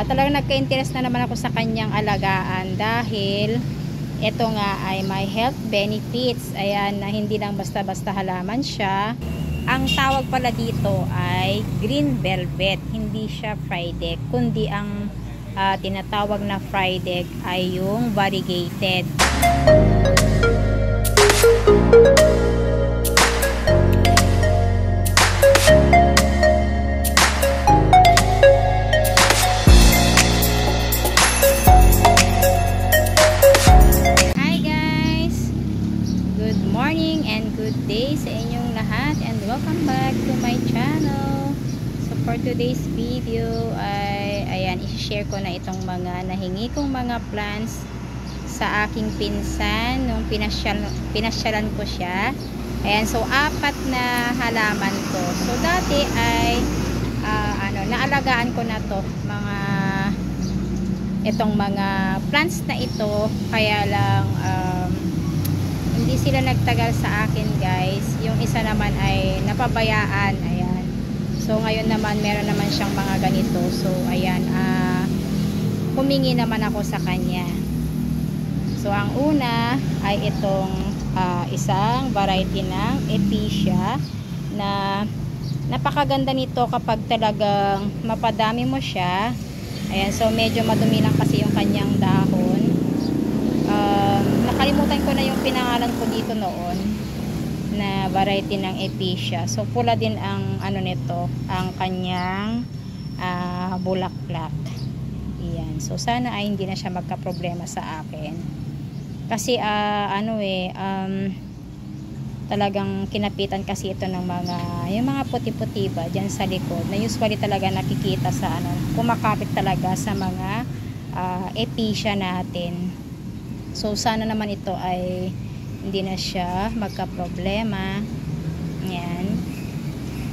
talagang nagka-interest na naman ako sa kanyang alagaan dahil ito nga ay may health benefits. Ayan, na hindi lang basta-basta halaman siya. Ang tawag pala dito ay green velvet. Hindi siya fried egg, kundi ang tinatawag na fried egg ay yung variegated. Sa inyong lahat and welcome back to my channel. So for today's video ay ayan, i-share ko na itong mga nahingi kong mga plants sa aking pinsan nung pinasyalan ko siya. Ayan, so 4 na halaman ko. So dati ay naalagaan ko na to itong mga plants na ito, kaya lang hindi sila nagtagal sa akin, guys. Yung isa naman ay napabayaan. Ayan. So ngayon naman meron naman siyang mga ganito. So ayan, humingi naman ako sa kanya. So ang una ay itong isang variety ng Epicea na napakaganda nito kapag talagang mapadami mo siya. Ayan, so medyo madumi lang kasi yung kanyang dahon. Nakalimutan ko na yung pinangalan ko dito noon na variety ng Epicea. So pula din ang nito, ang kanyang bulaklak. Iyan. So sana ay hindi na siya magka-problema sa akin. Kasi talagang kinapitan kasi ito ng yung mga puti-puti ba diyan sa likod na usually talaga nakikita sa kumakapit talaga sa mga Epicea natin. So sana naman ito ay hindi na siya magka-problema. Yan.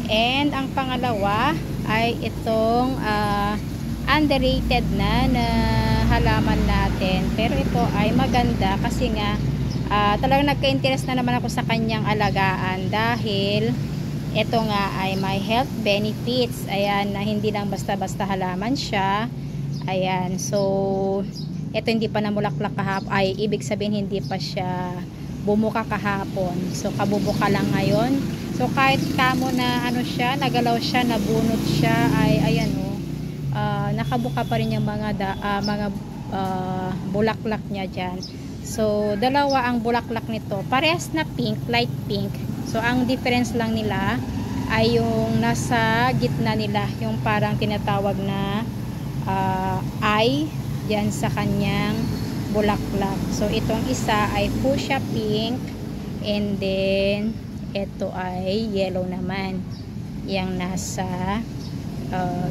And ang pangalawa ay itong underrated na halaman natin. Pero ito ay maganda kasi nga talagang nagka-interest na naman ako sa kanyang alagaan dahil ito nga ay may health benefits. Ayan, na hindi lang basta-basta halaman siya. Ayan, so ito hindi pa namulaklak kahapon, ay ibig sabihin hindi pa siya bumuka kahapon. So kabubuka lang ngayon. So kahit kamo na siya, nagalaw siya, nabunot siya, ay ayan nakabuka pa rin yung mga bulaklak niya dyan. So dalawa ang bulaklak nito, parehas na pink, light pink. So ang difference lang nila ay yung nasa gitna nila, yung parang tinatawag na eye dyan sa kanyang bulaklak. So itong isa ay fuchsia pink, and then ito ay yellow naman yung nasa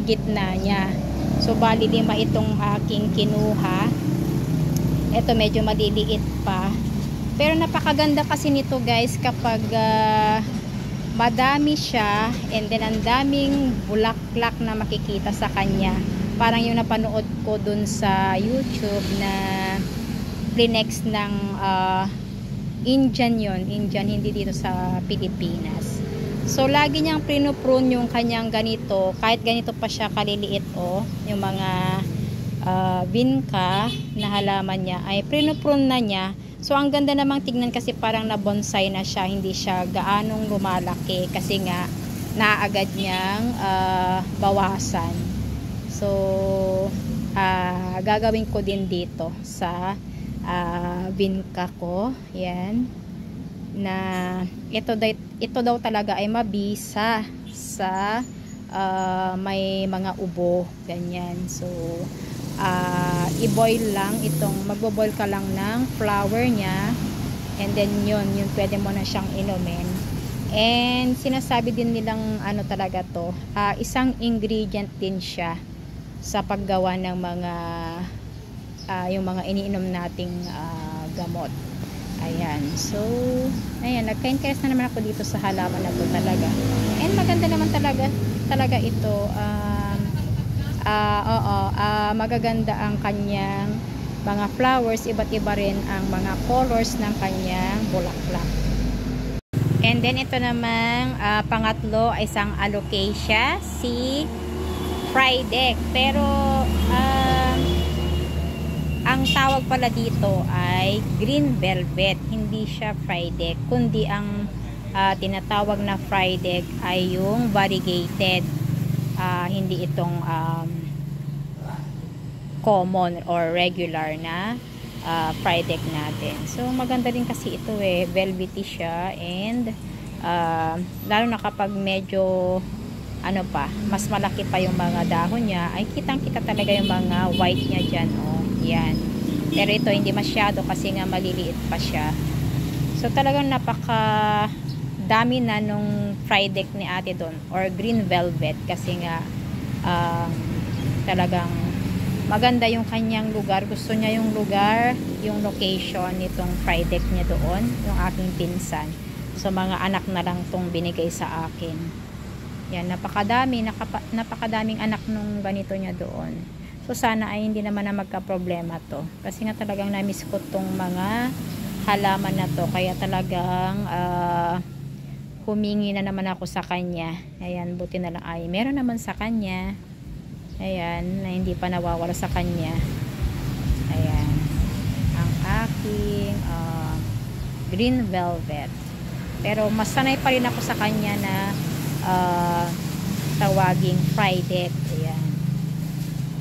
gitna niya. So bali 5 itong aking kinuha. Ito medyo maliliit pa, pero napakaganda kasi nito, guys, kapag madami siya and then ang daming bulaklak na makikita sa kanya. Parang yung napanood ko dun sa YouTube na Plinex ng Indian yun. Indian, hindi dito sa Pilipinas. So lagi niyang prune yung kanyang ganito. Kahit ganito pa siya kaliliit yung mga vinca na halaman niya ay prune na niya. So ang ganda namang tignan kasi parang na bonsai na siya. Hindi siya gaanong lumalaki kasi nga naagad niyang bawasan. So gagawin ko din dito sa vinca ko. Yan. Na ito daw talaga ay mabisa sa may mga ubo. Ganyan. So i-boil lang itong, magbo-boil ka lang ng flour niya, and then yun pwede mo na siyang inumin. And sinasabi din nilang talaga to, isang ingredient din siya sa paggawa ng yung mga iniinom nating gamot. Ayan. So ayan, nagka-interest na naman ako dito sa halaman na to talaga. And maganda naman talaga ito. Magaganda ang kanyang mga flowers, iba't iba rin ang mga colors ng kanyang bulaklak. And then ito namang pangatlo ay isang alocasia, si fried egg. Pero ang tawag pala dito ay green velvet, hindi siya fried egg, kundi ang tinatawag na fried egg ay yung variegated, hindi itong common or regular na fried egg natin. So maganda din kasi ito velvety siya, and lalo na kapag medyo mas malaki pa yung mga dahon niya, ay kitang kita talaga yung mga white niya dyan, yan. Pero ito hindi masyado kasi nga maliliit pa siya. So talagang napaka dami na nung fried egg ni ate doon, or green velvet, kasi nga talagang maganda yung kanyang lugar. Gusto niya yung lugar, yung location nitong fried egg niya doon, yung aking pinsan. So mga anak na lang tong binigay sa akin. Yan, napakadaming anak nung ganito niya doon. So sana ay hindi naman na magka-problema to. Kasi nga talagang na-miss ko tong mga halaman na to. Kaya talagang humingi na naman ako sa kanya. Ayan, buti na lang ay meron naman sa kanya. Ayan, na hindi pa nawawala sa kanya. Ayan, ang aking green velvet. Pero mas sanay pa rin ako sa kanya na tawaging fried egg. Ayan.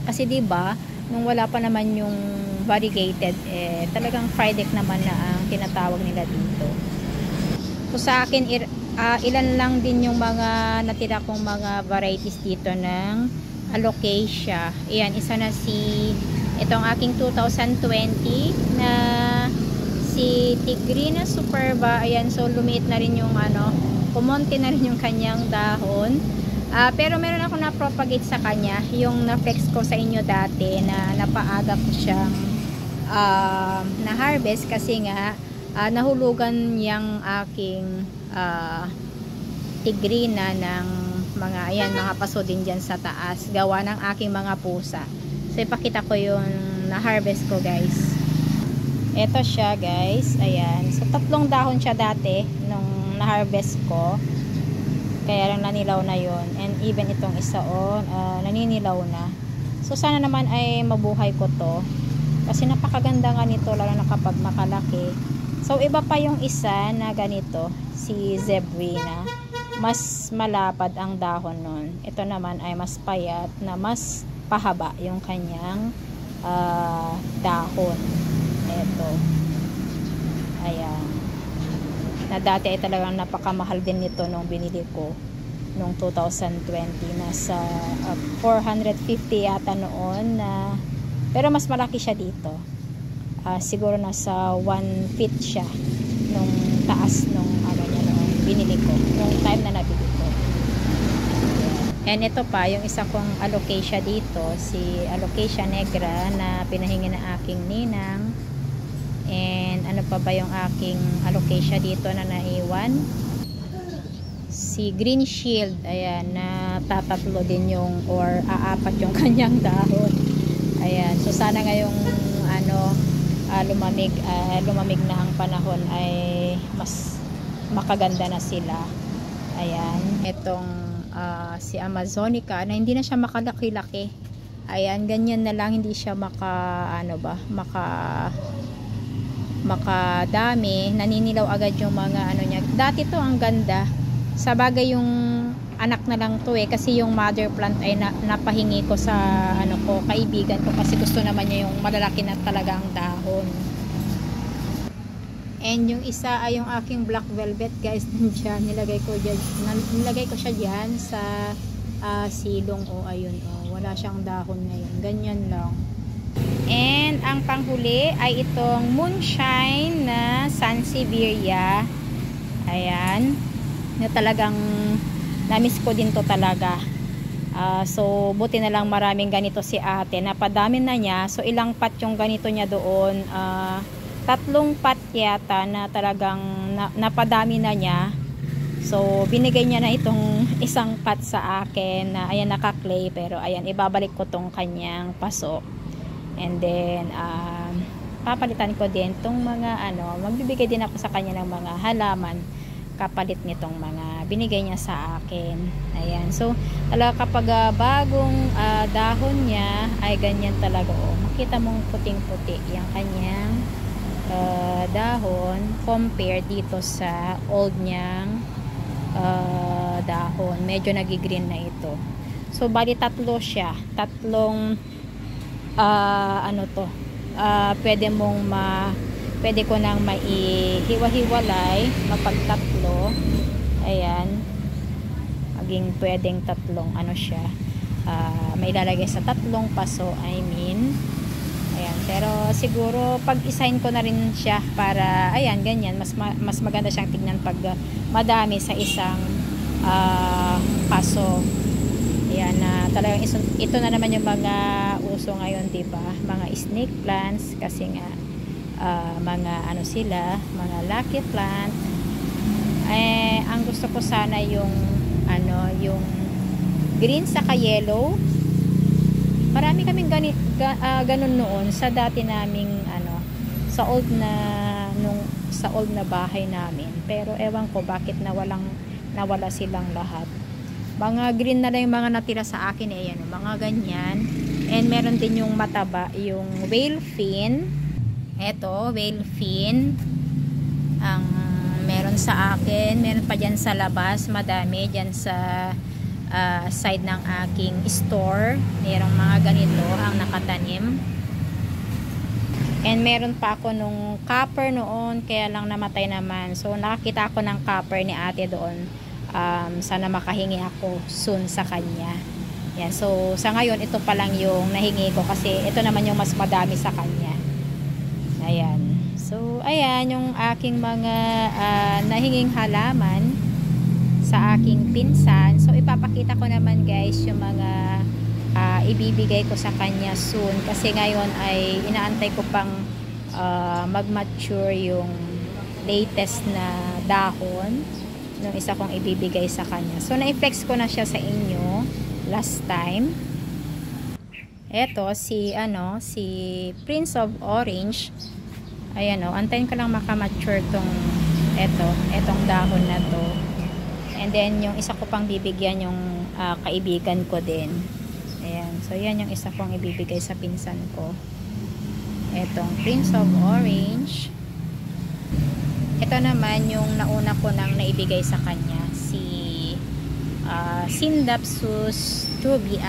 Kasi diba, nung wala pa naman yung variegated, talagang fried egg naman na ang tinatawag nila dito. So sa akin, ilan lang din yung mga natira kong mga varieties dito ng alocasia. Ayan, isa na itong aking 2020 na si Tigrina superba. Ayan, so lumiit na rin yung kumonti na rin yung kanyang dahon. Pero meron ako na-propagate sa kanya, yung na-flex ko sa inyo dati na napaaga ko siyang na-harvest kasi nga nahulugan yung aking tigrina ng mga paso din dyan sa taas, gawa ng aking mga pusa. So ipakita ko yung na-harvest ko, guys. Ito siya, guys. Ayan. So 3 dahon siya dati nung na-harvest ko, kaya lang nanilaw na yon, and even itong isa naninilaw na. So sana naman ay mabuhay ko to, kasi napakaganda nga nito, lalo na kapag makalaki. So iba pa yung isa na ganito, si Zebrina, mas malapad ang dahon nun. Ito naman ay mas payat, na mas pahaba yung kanyang dahon. Ito, ayan, na dati ay talagang napakamahal din nito nung binili ko nung 2020. Nasa 450 yata noon, pero mas malaki siya dito. Siguro nasa 1 feet siya nung taas nung noon binili ko, nung time na nabili ko. And ito pa yung isa kong alocasia dito, si alocasia negra na pinahingi ng aking ninang. And ano pa ba yung aking alocasia dito na naiwan? Si green shield. Ayan, na tatatlo din yung, or aapat yung kanyang dahon. Ayan, so sana ngayong lumamig na ang panahon ay mas makaganda na sila. Ayan, itong si Amazonica na hindi na siya makalaki-laki. Ayan, ganyan na lang, hindi siya makadami, naninilaw agad yung mga niya. Dati to ang ganda. Sa bagay yung anak na lang to kasi yung mother plant ay napahingi ko sa kaibigan ko, kasi gusto naman niya yung malalaki na talaga ang dahon. And yung isa ay yung aking black velvet, guys. Diyan, nilagay ko siya diyan sa silong. Ayun, wala siyang dahon ngayon. Ganyan lang. And ang panghuli ay itong moonshine na Sansevieria. Ayan, na talagang na-miss ko din to talaga. So buti na lang maraming ganito si ate, napadami na niya. So ilang pat yung ganito niya doon, 3 pat yata na talagang napadami na niya. So binigay niya na itong isang pat sa akin na ayan, naka-clay, pero ayan, ibabalik ko tong kanyang paso. And then papalitan ko din tong mga magbibigay din ako sa kanya ng mga halaman kapalit nitong mga binigay niya sa akin. Ayan. So, talaga kapag bagong dahon niya ay ganyan talaga. Oh. Makita mong puting-puti yung kanyang dahon compare dito sa old niyang dahon. Medyo nag-green na ito. So, bali tatlo siya. Tatlong ano to. Pwede ko nang maihiwa-hiwalay mapagtatlo. Ayan. Maging pwedeng tatlong ano siya. May lalagay sa tatlong paso, I mean. Ayan. Pero siguro pag isign ko na rin siya para, ayan, ganyan. Mas maganda siyang tignan pag madami sa isang paso. Ayan, talagang ito na naman yung mga uso ngayon, diba? Mga snake plants kasi nga mga ano sila, mga lucky plant. Ang gusto ko sana yung ano, yung green saka yellow. Marami kaming ganun noon sa dati naming ano, sa old na bahay namin. Pero ewan ko bakit nawala silang lahat. Mga green na lang yung mga natira sa akin yan, mga ganyan. And meron din yung mataba, yung whale fin. Eto, whale fin ang meron sa akin. Meron pa dyan sa labas, madami dyan sa side ng aking store. Merong mga ganito ang nakatanim. And meron pa ako nung copper noon, kaya lang namatay naman. So nakakita ako ng copper ni ate doon. Sana makahingi ako soon sa kanya. Yan. So sa ngayon ito pa lang yung nahingi ko kasi ito naman yung mas madami sa kanya. Ayan. So, ayan yung aking mga nahinging halaman sa aking pinsan. So, ipapakita ko naman guys yung mga ibibigay ko sa kanya soon. Kasi ngayon ay inaantay ko pang mag-mature yung latest na dahon ng isa kong ibibigay sa kanya. So, na-flex ko na siya sa inyo last time. Eto, si Prince of Orange. Ayan o, antayin ko lang makamature etong dahon na to. And then, yung isa ko pang bibigyan yung kaibigan ko din. Ayan, so yan yung isa kong ibibigay sa pinsan ko. Etong Prince of Orange. Ito naman yung nauna ko nang naibigay sa kanya, si Scindapsus trubii.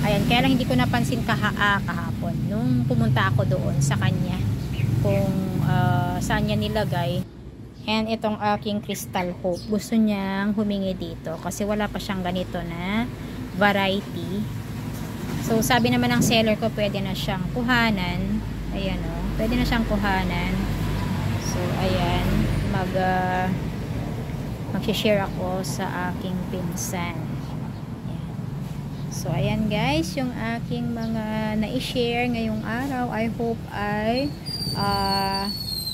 Ayan, kaya lang hindi ko napansin kahapon nung pumunta ako doon sa kanya kung saan niya nilagay. And itong aking Crystal Hope, gusto niyang humingi dito kasi wala pa siyang ganito na variety. So sabi naman ng seller ko pwede na siyang kuhanan. Ayan o, pwede na siyang kuhanan. So ayan, mag-share ako sa aking pinsan. So, ayan guys, yung aking mga na-share ngayong araw. I hope ay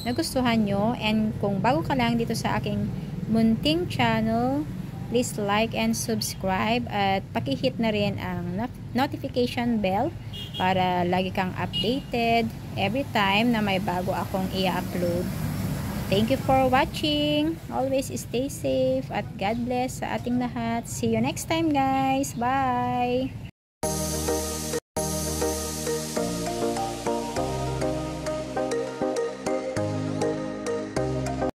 nagustuhan nyo. And kung bago ka lang dito sa aking munting channel, please like and subscribe. At pakihit na rin ang notification bell para lagi kang updated every time na may bago akong i-upload. Thank you for watching. Always stay safe at God bless sa ating lahat. See you next time guys. Bye!